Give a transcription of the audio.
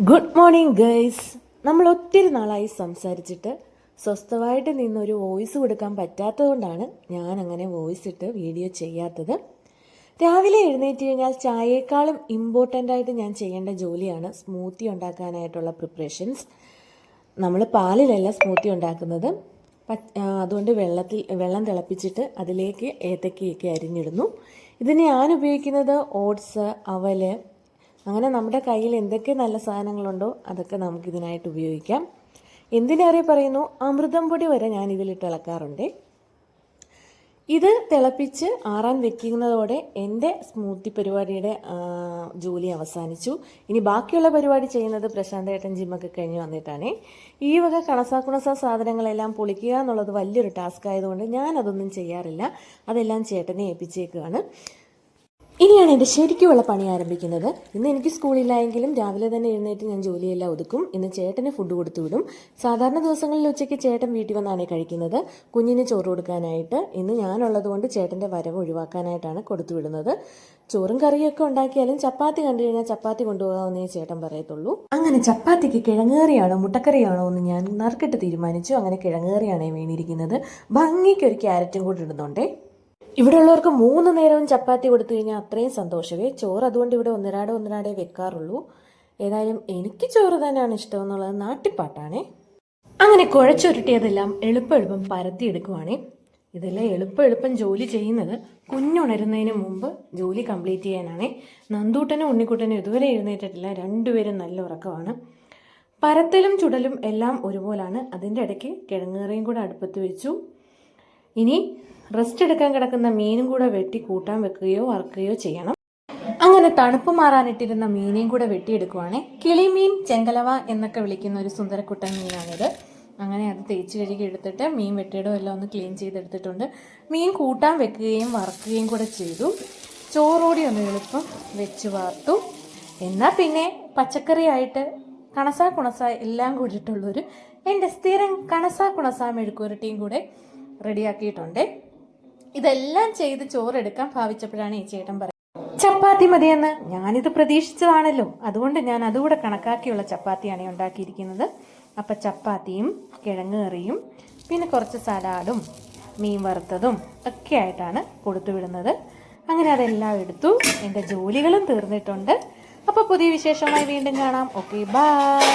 Good morning guys. നമ്മൾ ഒത്തിരി നാളായി സംസാരിച്ചിട്ട് സ്വസ്ഥമായിട്ട് നിന്നൊരു വോയിസ് കൊടുക്കാൻ പറ്റാത്തതുകൊണ്ടാണ് ഞാൻ അങ്ങനെ വോയിസ് ഇട്ട് വീഡിയോ ചെയ്യാത്തത്. രാവിലെ എഴുന്നേറ്റ് കഴിഞ്ഞാൽ ചായയേക്കാളും ഇമ്പോർട്ടൻ്റ് ആയിട്ട് ഞാൻ ചെയ്യേണ്ട ജോലിയാണ് സ്മൂത്തി ഉണ്ടാക്കാനായിട്ടുള്ള പ്രിപ്പറേഷൻസ്. നമ്മൾ പാലിലല്ല സ്മൂത്തി ഉണ്ടാക്കുന്നത്, അതുകൊണ്ട് വെള്ളം തിളപ്പിച്ചിട്ട് അതിലേക്ക് ഏത്തക്കയൊക്കെ അരിഞ്ഞിടുന്നു. ഇതിന് ഞാൻ ഉപയോഗിക്കുന്നത് ഓട്സ്, അവല്, അങ്ങനെ നമ്മുടെ കയ്യിൽ എന്തൊക്കെ നല്ല സാധനങ്ങളുണ്ടോ അതൊക്കെ നമുക്കിതിനായിട്ട് ഉപയോഗിക്കാം. എന്തിനേറെ പറയുന്നു, അമൃതം പൊടി വരെ ഞാൻ ഇതിലിട്ട് ഇളക്കാറുണ്ട്. ഇത് തിളപ്പിച്ച് ആറാൻ വെക്കുന്നതോടെ എൻ്റെ സ്മൂത്തി പരിപാടിയുടെ ജോലി അവസാനിച്ചു. ഇനി ബാക്കിയുള്ള പരിപാടി ചെയ്യുന്നത് പ്രശാന്ത് ഏട്ടൻ ജിമ്മൊക്കെ കഴിഞ്ഞ് വന്നിട്ടാണ്. ഈ വക കണസാ സാധനങ്ങളെല്ലാം പൊളിക്കുക എന്നുള്ളത് വലിയൊരു ടാസ്ക് ആയതുകൊണ്ട് ഞാനതൊന്നും ചെയ്യാറില്ല. അതെല്ലാം ചേട്ടനെ ഏൽപ്പിച്ചേക്കുകയാണ്. ഇനിയാണ് എൻ്റെ ശരിക്കുമുള്ള പണി ആരംഭിക്കുന്നത്. ഇന്ന് എനിക്ക് സ്കൂളില്ലായെങ്കിലും രാവിലെ തന്നെ എഴുന്നേറ്റ് ഞാൻ ജോലിയെല്ലാം ഒതുക്കും. ഇന്ന് ചേട്ടന് ഫുഡ് കൊടുത്തു വിടും. സാധാരണ ദിവസങ്ങളിൽ ഉച്ചയ്ക്ക് ചേട്ടൻ വീട്ടിൽ വന്നാണ് കഴിക്കുന്നത്, കുഞ്ഞിന് ചോറ് കൊടുക്കാനായിട്ട്. ഇന്ന് ഞാനുള്ളത് കൊണ്ട് ചേട്ടൻ്റെ വരവ് ഒഴിവാക്കാനായിട്ടാണ് കൊടുത്തു വിടുന്നത്. ചോറും കറിയൊക്കെ ഉണ്ടാക്കിയാലും ചപ്പാത്തി കണ്ടു കഴിഞ്ഞാൽ ചപ്പാത്തി കൊണ്ടുപോകാമെന്നേ ചേട്ടൻ പറയത്തുള്ളൂ. അങ്ങനെ ചപ്പാത്തിക്ക് കിഴങ്ങേറിയാണോ മുട്ടക്കറിയാണോ എന്ന് ഞാൻ നറുക്കിട്ട് തീരുമാനിച്ചു. അങ്ങനെ കിഴങ്ങേറിയാണ് വീണിരിക്കുന്നത്. ഭംഗിക്ക് ഒരു ക്യാരറ്റും കൂടി ഇടുന്നുണ്ടേ. ഇവിടെ ഉള്ളവർക്ക് 3 നേരവും ചപ്പാത്തി കൊടുത്തു കഴിഞ്ഞാൽ അത്രയും സന്തോഷമേ. ചോറ് അതുകൊണ്ട് ഇവിടെ ഒന്നിരാടെ വെക്കാറുള്ളൂ. ഏതായാലും എനിക്ക് ചോറ് തന്നെയാണ് ഇഷ്ടമെന്നുള്ളത് നാട്ടിപ്പാട്ടാണേ. അങ്ങനെ കുഴച്ചുരുട്ടിയതെല്ലാം എളുപ്പം പരത്തിയെടുക്കുവാണേ. ഇതെല്ലാം എളുപ്പം ജോലി ചെയ്യുന്നത് കുഞ്ഞുണരുന്നതിന് മുമ്പ് ജോലി കംപ്ലീറ്റ് ചെയ്യാനാണേ. നന്ദൂട്ടനും ഉണ്ണിക്കുട്ടനും ഇതുവരെ എഴുന്നേറ്റിട്ടില്ല, രണ്ടുപേരും നല്ല ഉറക്കമാണ്. പരത്തലും ചുടലും എല്ലാം ഒരുപോലാണ്. അതിൻ്റെ ഇടയ്ക്ക് കിഴങ്ങേറിയും കൂടെ അടുപ്പത്ത് വെച്ചു. ഇനി റെസ്റ്റ് എടുക്കാൻ കിടക്കുന്ന മീനും കൂടെ വെട്ടി കൂട്ടാൻ വെക്കുകയോ വറുക്കുകയോ ചെയ്യണം. അങ്ങനെ തണുപ്പ് മാറാനിട്ടിരുന്ന മീനെയും കൂടെ വെട്ടിയെടുക്കുവാണേ. കിളിമീൻ, ചെങ്കലവ എന്നൊക്കെ വിളിക്കുന്ന ഒരു സുന്ദരക്കുട്ടൻ മീനാണിത്. അങ്ങനെ അത് തേച്ച് കഴുകി എടുത്തിട്ട് മീൻ വെട്ടിയിടും എല്ലാം ഒന്ന് ക്ലീൻ ചെയ്തെടുത്തിട്ടുണ്ട്. മീൻ കൂട്ടാൻ വെക്കുകയും വറുക്കുകയും കൂടെ ചെയ്തു. ചോറോടി ഒന്ന് എളുപ്പം വെച്ച് വാർത്തു. എന്നാൽ പിന്നെ പച്ചക്കറിയായിട്ട് കണസ എല്ലാം കൂടിയിട്ടുള്ളൊരു എൻ്റെ സ്ഥിരം കണസ മെഴുക്കുരട്ടിയും കൂടെ റെഡിയാക്കിയിട്ടുണ്ട്. ഇതെല്ലാം ചെയ്ത് ചോറെടുക്കാൻ ഭാവിച്ചപ്പോഴാണ് ഈ ചേട്ടൻ പറയുന്നത് ചപ്പാത്തി മതിയെന്ന്. ഞാനിത് പ്രതീക്ഷിച്ചതാണല്ലോ, അതുകൊണ്ട് ഞാൻ അതുകൂടെ കണക്കാക്കിയുള്ള ചപ്പാത്തിയാണ് ഉണ്ടാക്കിയിരിക്കുന്നത്. അപ്പം ചപ്പാത്തിയും കിഴങ്ങ് കറിയും പിന്നെ കുറച്ച് സലാഡും മീൻ വറുത്തതും ഒക്കെ ആയിട്ടാണ് കൊടുത്തു വിടുന്നത്. അങ്ങനെ അതെല്ലാം എടുത്തു. എൻ്റെ ജോലികളും തീർന്നിട്ടുണ്ട്. അപ്പോൾ പുതിയ വിശേഷമായി വീണ്ടും കാണാം. Okay, by.